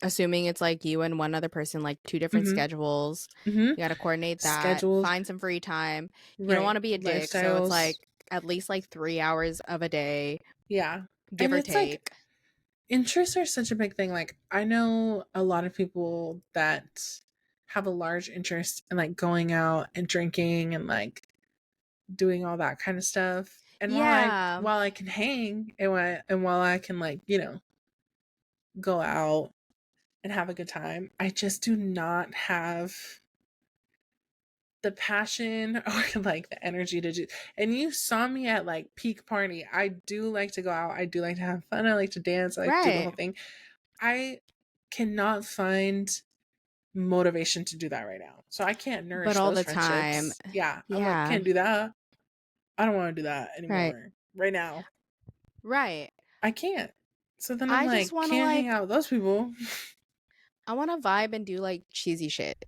assuming it's like you and one other person, like two different Mhm. schedules. Mhm. You got to coordinate that, Schedules, find some free time. You don't want right. to be a dick, so it's like Lifestyles. at least like 3 hours of a day, Yeah. give And or it's like take. interests are such a big thing. Like I know a lot of people that have a large interest in like going out and drinking and like doing all that kind of stuff. And Yeah, while I can hang and while I can like, go out and have a good time, I just do not have the passion or like the energy to do. And you saw me at like peak party. I do like to go out. I do like to have fun. I like to dance. I like to do the whole right. thing. I cannot find motivation to do that right now. So I can't But nourish all those the time, friendships. Yeah. I'm like, yeah, can't do that. I don't want to do that right, anymore. Right now. right. I can't. So then I'm I just like, want to can't hang like, out with those people. I want to vibe and do like cheesy shit.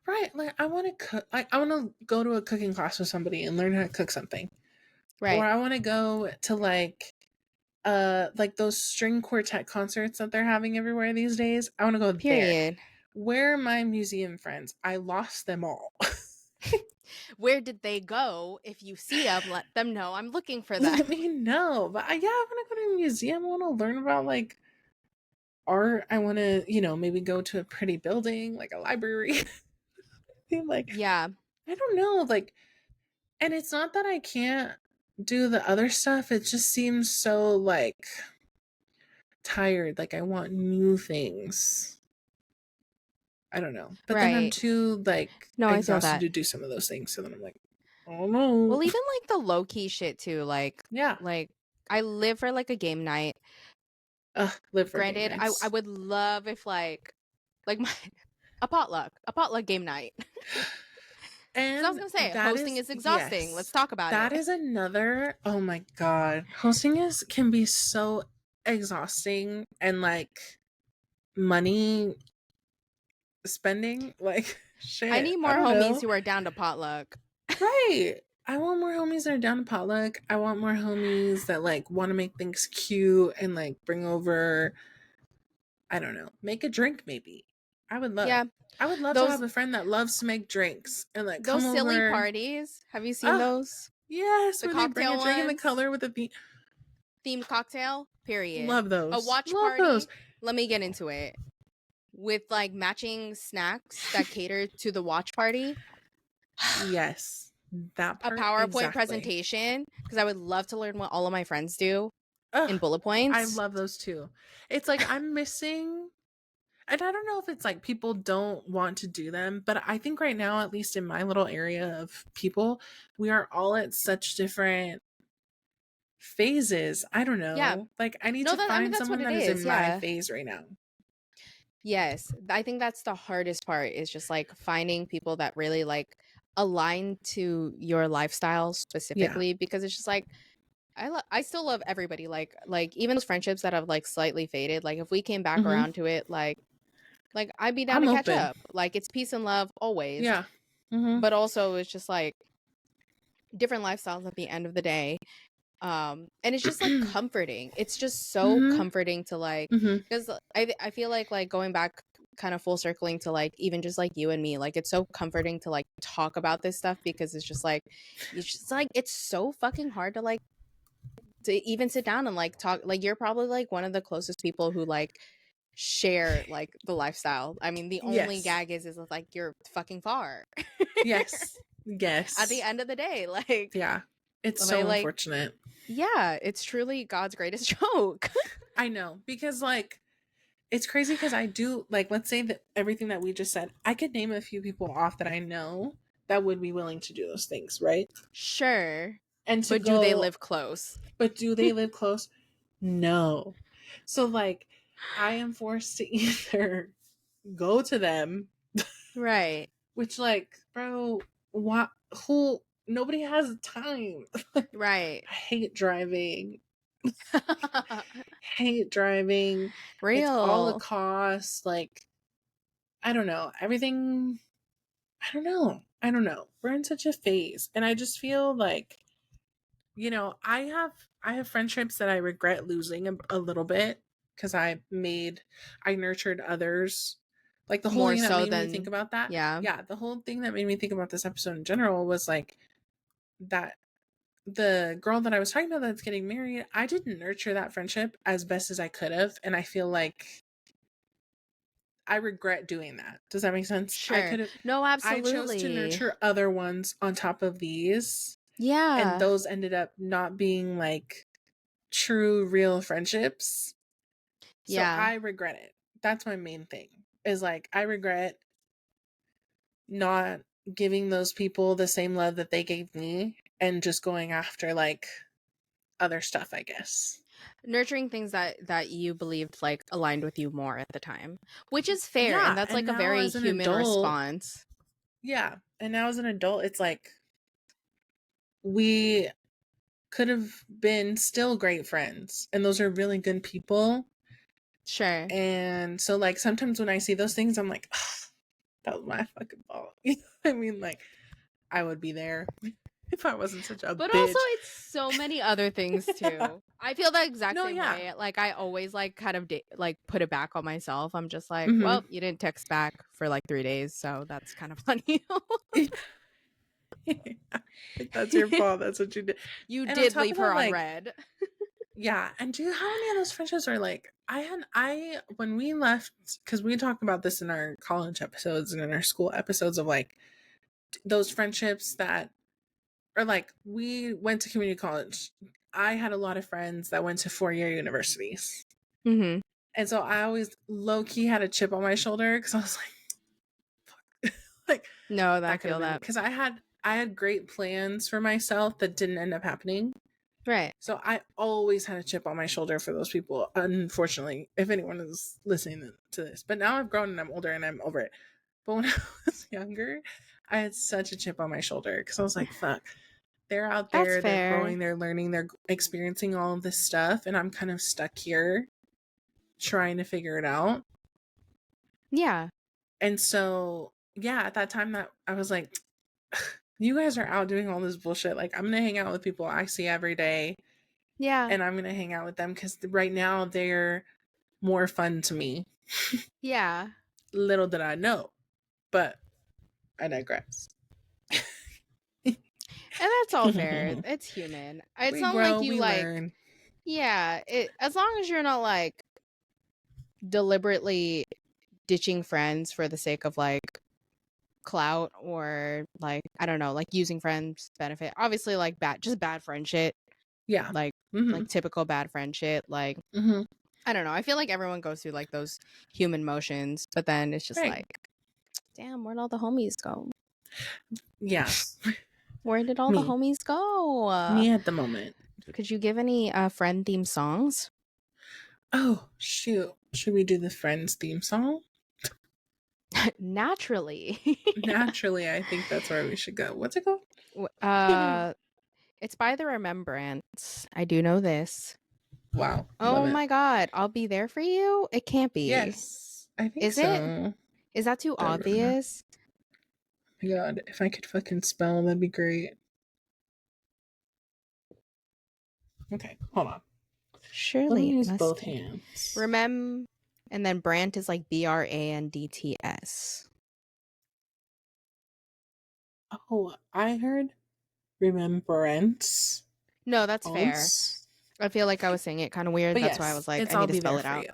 Right. Like I want to cook. Like I want to go to a cooking class with somebody and learn how to cook something. Or Right. I want to go to like those string quartet concerts that they're having everywhere these days. I want to go there. Period. Where are my museum friends? I lost them all. Where did they go? If you see them, let them know I'm looking for them. Let me know. But yeah, I want to go to a museum. I want to learn about like art. I want to, maybe go to a pretty building, like a library. Like, Yeah, I don't know. Like, and it's not that I can't do the other stuff. It just seems so like tired. Like, I want new things. I don't know. But then I'm right. too like No, I feel exhausted that. to do some of those things. So then I'm like, oh no. Well, even like the low key shit too. Yeah. Like I live for like a game night. Ugh, live for game Granted, I nights. would love if like my a potluck game night. Because I was And gonna say that hosting is, is exhausting. Let's yes, talk about that it. is another, oh my God. Hosting is, can be so exhausting and like money spending. Like, I shit, need I more don't homies know. who are down to potluck. Right. I want more homies that are down to potluck. I want more homies that like want to make things cute and like bring over I don't know, make a drink maybe. I would love Yeah. I would love to Those have a friend that loves to make drinks and like come those silly over. parties. Have you seen Oh, those? yes, The where they bring a cocktail drink in the ones? color with a theme. Themed cocktail? Period. Love A those. watch Love those. party? Let me get into it. With like matching snacks that cater to the watch party. Yes. That A part PowerPoint exactly. presentation because I would love to learn what all of my friends do Ugh, in bullet I points. love those too. It's like I'm missing, and I don't know if it's like people don't want to do them, but I think right now, at least in my little area of people, we are all at such different phases. I don't Yeah. know. Like I need No, to that I mean find that's what someone it that is in is. my Yeah. phase right now. Yes. I think that's the hardest part is just like finding people that really like align to your lifestyle Yeah. specifically because it's just like I still love everybody like even those friendships that have like slightly faded like if we came back Hmm. around to it like I'd be down to I'm catch open. up. Like it's peace and love always, Yeah. Hmm. but also it's just like different lifestyles at the end of the day. And it's just like comforting. It's just so Hmm. comforting to like Hmm. because I feel like going back kind of full circling to like even just like you and me like it's so comforting to like talk about this stuff because it's just like it's so fucking hard to like to even sit down and like talk like you're probably like one of the closest people who like share like the lifestyle. I mean, the only Yes. gag is like you're fucking far. Yes. At the Yes. end of the day, like Yeah. It's am I so like unfortunate. yeah, it's truly God's greatest joke. I know because like it's crazy because I do like let's say that everything that we just said, I could name a few people off that I know that would be willing to do those things, right? Sure. And to But do they go, live close? but do they live close? No. So like I am forced to either go to them, Right. which like, bro, what who nobody has time. I Right. hate driving. Hate driving. It's all the Real. cost. Like, I don't know. Everything, I don't know. I don't know. We're in such a phase. And I just feel like, I have friendships that I regret losing a little bit because I nurtured others. Like the whole More thing that so made me think than about that. yeah. Yeah, the whole thing that made me think about this episode in general was like that the girl that I was talking about that's getting married, I didn't nurture that friendship as best as I could have. And I feel like I regret doing that. Does that make sense? Sure. No, I chose to absolutely. nurture other ones on top of these, and Yeah. those ended up not being like true, real friendships. So Yeah. I regret it. That's my main thing. Is like I regret not giving those people the same love that they gave me and just going after like other stuff, I guess. Nurturing things that you believed like aligned with you more at the time, which is fair and Yeah, that's and like a now very as an human adult, response. yeah, and now as an adult, it's like we could have been still great friends, and those are really good people. Sure. And so like sometimes when I see those things I'm like, "Ugh, that was my fucking fault." You know what I mean? Like I would be there if I wasn't such a But also bitch. it's so many other things too. I feel the exact No, same yeah. way. Like I always like kind of like put it back on myself. I'm just like, Hmm. well, you didn't text back for like 3 days, so that's kind of funny. Like that's your fault, that's what you did. You And on did top leave of her that, on like, red. yeah, and do you how many of those friendships are like I when we left, because we talked about this in our college episodes and in our school episodes of like those friendships that or like we went to community college. I had a lot of friends that went to 4-year universities. Mhm. And so I always low key had a chip on my shoulder because I was like, like No, I that could have feel been me. that. Because I had great plans for myself that didn't end up happening. Right. So I always had a chip on my shoulder for those people. Unfortunately, if anyone is listening to this, but now I've grown and I'm older and I'm over it. But when I was younger, I had such a chip on my shoulder because I was like, fuck, they're out That's there, they're fair. growing, they're learning, they're experiencing all of this stuff, and I'm kind of stuck here trying to figure it out. Yeah. And so, yeah, at that time that I was like, you guys are out doing all this bullshit. Like, I'm gonna hang out with people I see every day, Yeah. and I'm gonna hang out with them because right now they're more fun to me. Yeah. Little did I know, but I digress. And that's all fair. It's human. It's We not like grow, you we like, learn. yeah, as long as you're not like deliberately ditching friends for the sake of like clout or like I don't know, like using friends benefit. Obviously like bad friend shit, Yeah. like Mm-hmm. typical bad friend shit. Like Mm-hmm. I don't know. I feel like everyone goes through like those human motions, but then it's just Right. like, damn, where'd all the homies go? Yeah. Where did all the Me. homies go? Me at the moment. Could you give any friend themed songs? Oh, shoot. Should we do the Friends theme song? Naturally. Naturally, I think that's where we should go. What's it called? uh it's by the Remembrance. I do know this. Wow. Love Oh it. my god, I'll be there for you? It can't be. Yes. I think Is it? so. Is that too The remember. obvious? Oh my god, if I could fucking spell, that'd be great. Okay, hold on. Let Surely me it use must both be. hands. And then Brant is like Brandts. Oh, I heard remembrance. No, that's fair. Once. I feel like I was saying it kind of weird. But That's why I yes, was like, it's I need I'll to be spell there it for out. you.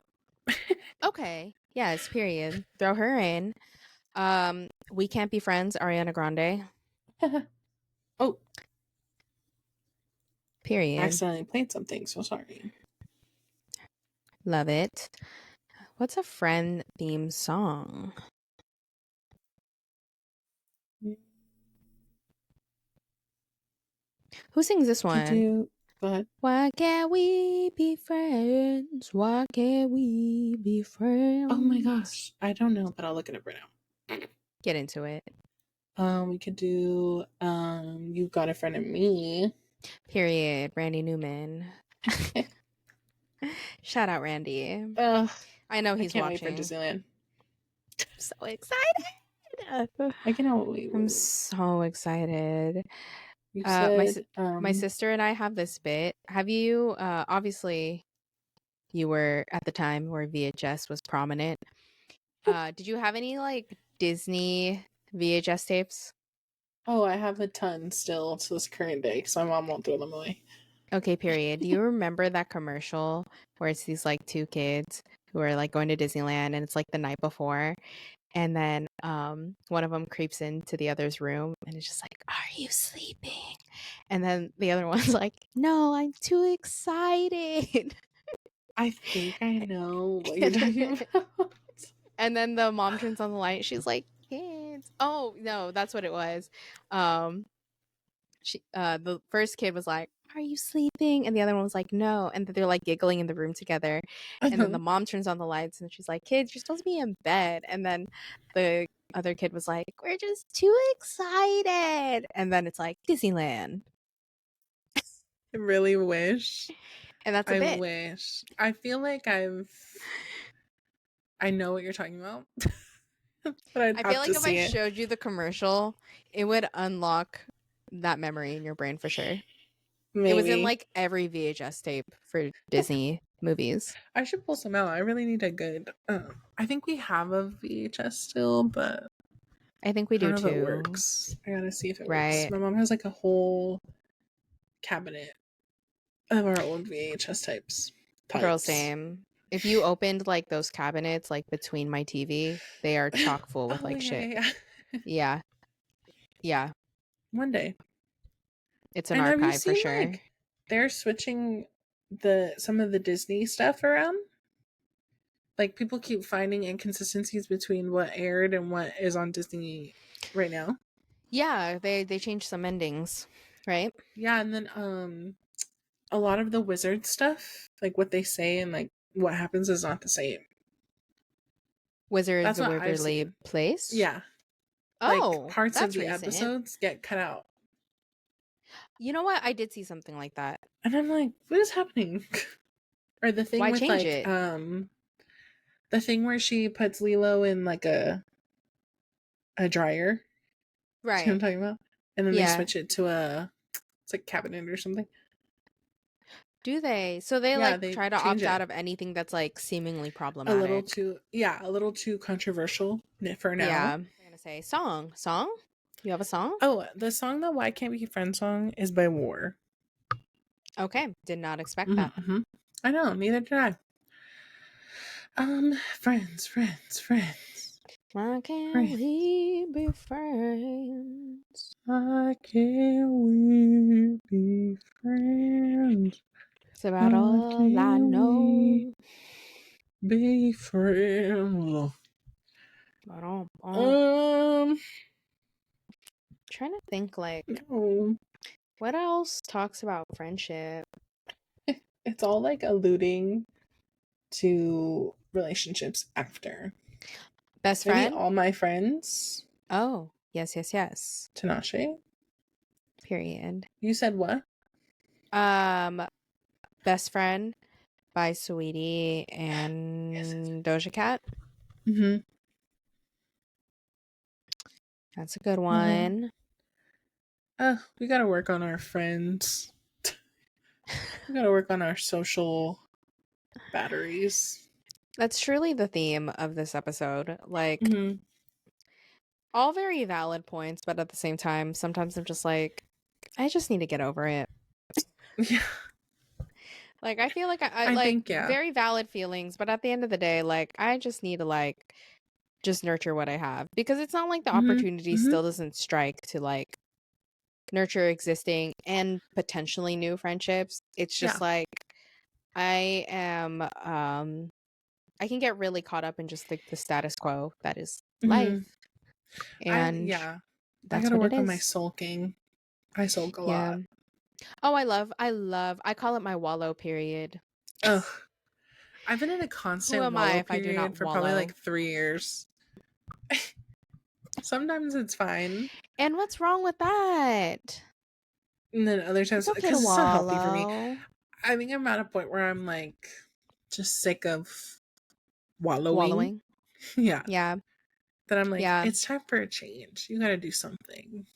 Okay. Yes, period. Throw her in. We Can't Be Friends, Ariana Grande. Oh, I Period. accidentally played something, so sorry. Love it. What's a friend theme song? Who sings this Could one? you go ahead? Why can't we be friends? Why can't we be Oh my friends? gosh. I don't know, but I'll look it up right now. Get into it. We could do You Got a Friend in Me. Period. Randy Newman. Shout out Randy. Ugh, I know I he's can't wait for watching. Disneyland. I'm so excited. I cannot wait. I'm so excited. You Uh, my said si- my sister and I have this bit. Have you? Obviously, you were at the time where VHS was prominent. Did you have any like Disney VHS tapes? oh, I have a ton still to this current day because my mom won't throw them away. Okay, period. Do you remember that commercial where it's these like two kids who are like going to Disneyland and it's like the night before and then one of them creeps into the other's room and it's just like, "Are you sleeping?" And then the other one's like, "No, I'm too excited." I think I know what you're and, talking about. and then the mom turns on the light. She's like, "Kids." Oh, no, that's what it was. Um the first kid was like, "Are you sleeping?" And the other one was like, "No." And they're like giggling in the room together. And then the mom turns on the lights and she's like, "Kids, you're supposed to be in bed." And then the other kid was like, "We're just too excited." And then it's like Disneyland. I really wish. And that's a I bit. wish. I feel like I know what you're talking about, but I'd I feel have like to if I see it. showed you the commercial, it would unlock that memory in your brain for sure. It was in Maybe. like every VHS tape for Disney movies. I should pull some out. I really need a good. I think we have a VHS still, but I think we I don't do know if it too. works. I gotta see if it works. Right. My mom has like a whole cabinet of our old VHS Girl, types. same. If you opened like those cabinets like between my TV, they are chock full with Oh like yeah, shit. yeah, yeah. Yeah. Yeah. One day. It's an And have you archive for seen sure. like they're switching the some of the Disney stuff around? Like people keep finding inconsistencies between what aired and what is on Disney right now. Yeah, they changed some endings, right? Yeah, and then a lot of the wizard stuff, like what they say and like what happens is not the same. Wizards That's of what I've Waverly seen. Place. Yeah. Like Oh, parts of that's the recent. episodes get cut out. You know what? I did see something like that. And I'm like, what is happening? Or the thing Why with change like it? the thing where she puts Lilo in like a dryer. See what I'm Right. talking about? And then they Yeah. switch it to a it's like cabinet or something. Do they? So they Yeah, like they try to change opt out it of anything that's like seemingly a little problematic. too, yeah, a little too controversial for Yeah. now. I'm gonna say song. You have a song? Oh, the song, the Why Can't We Be Friends song, is by War. Okay. Did not expect that. Mm-hmm. I know, neither did I. Friends. Why can't Friends. we be friends? Why can't we be friends? It's about Why all I can't we know. be friends? Ba-dum-bum. Um, Trying to think like no. what else talks about friendship? It's all like alluding to relationships after. Best Maybe friend? All My Friends, Oh, yes. Tinashe. Period. You said what? Um, Best Friend by Sweetie Yes. and Doja Cat. Mm-hmm. That's a good Well, one. we gotta work on our friends. We gotta work on our social batteries. That's truly the theme of this episode. Like, Mm-hmm. all very valid points, but at the same time, sometimes I'm just like, I just need to get over it. Yeah, Like, I feel like I I like think, yeah. very valid feelings, but at the end of the day, like, I just need to like just nurture what I have because it's not like the Mm-hmm. opportunity Mm-hmm. still doesn't strike to like nurture existing and potentially new friendships. It's just Yeah. like I am I can get really caught up in just like the status quo that is Mm-hmm. life, and Yeah. I that's gotta what it work on my is. sulking. I sulk a Yeah. lot. Oh, I call it my wallow period. Ugh. I've been in a Who constant am I wallow if I do period not for probably wallow? like 3 years. Sometimes it's fine. And what's wrong with that? And then other It's times, okay to because it's not healthy for me. wallow. I think I'm at a point where I'm like just sick of wallowing. Wallowing. Yeah. Yeah. That I'm like, Yeah. it's time for a change. You gotta do something.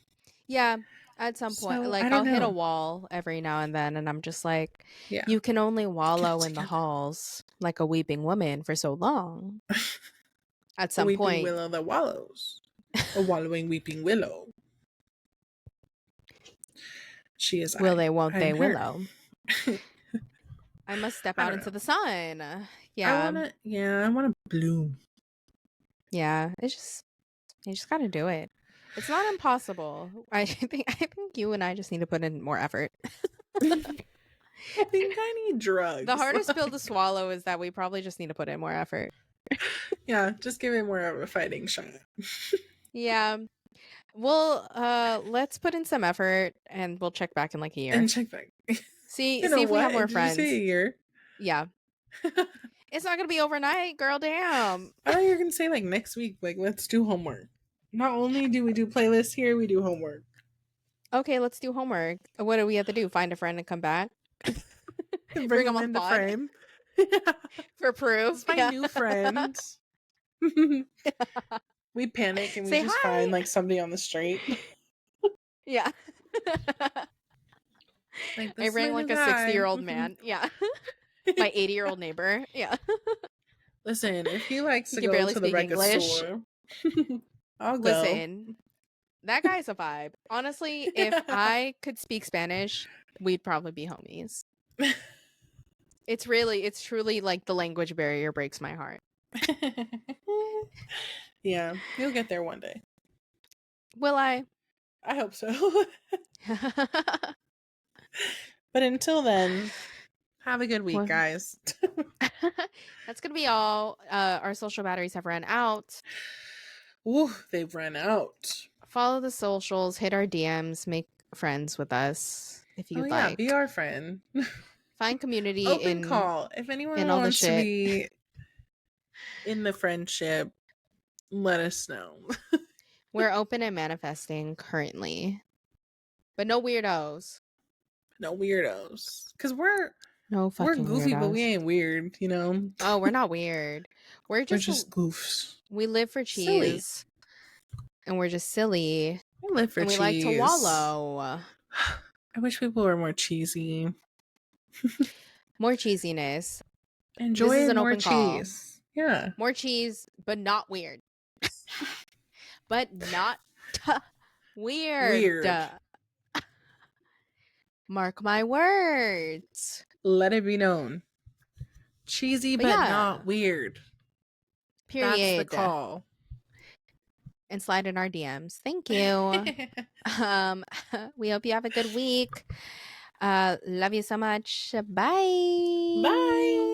Yeah. At some point, So I like don't I'll hit a know. wall every now and then, and I'm just like, Yeah. you can only Get it wallow in the together. halls like a weeping woman for so long. At The some weeping point, willow that wallows. A wallowing weeping willow. She is will I. they, won't I'm they, her. willow. I must step I out don't into know. the sun. I Yeah. wanna bloom. Yeah. You just gotta do it. It's not impossible. I think you and I just need to put in more effort. I think I need The drugs. hardest pill to swallow is that we probably just need to put in more effort. Yeah, just give it more of a fighting shot. Yeah. Well, let's put in some effort and we'll check back in like a And year. check back. See You know see if we have what? more Did you say a friends. year? Yeah. It's not gonna be overnight, girl. Damn. I thought you were gonna say like next week, like let's do homework. Not only do we do playlists here, we do homework. Okay, let's do homework. What do we have to do? Find a friend and come back? And bring Bring them them on the into pod frame. for proof. It's my Yeah. new friend. We panic and we Say just find hi. like somebody on the street. Yeah. Like, I this is my bring new like a guy. 60-year-old man. Yeah. My 80-year-old neighbor. Yeah. Listen, if he likes He to can go barely to the speak record English. store, I'll go. Listen, that guy's a vibe. Honestly, if I could speak Spanish, we'd probably be homies. It's truly like the language barrier breaks my heart. Yeah, you'll get there one day. Will I? I hope so. But until then, have a good week, Well, guys. that's gonna be all. Our social batteries have run out. Ooh, they've run out. Follow the socials, hit our DMs, make friends with us if Oh you'd yeah, be like. our friend. Find community Open call. If anyone in all the wants to shit. be in the friendship, let us know. We're open and manifesting currently, but no weirdos. No weirdos. Cause No we're fucking goofy, but we weirdos. ain't weird, you know? Oh, we're not weird. We're We're just just goofs. we live for Silly. cheese and we're just silly I live for and we like to cheese. wallow. I wish people were more cheesy. More cheesiness. This is Enjoy an more open call. cheese. Yeah. More cheese, but not weird. But not weird. Weird. Mark my words. Let it be known. Cheesy, But but yeah, not weird. That's the period. call. And slide in our DMs. Thank you. Um, we hope you have a good week. Love you so much. Bye. Bye.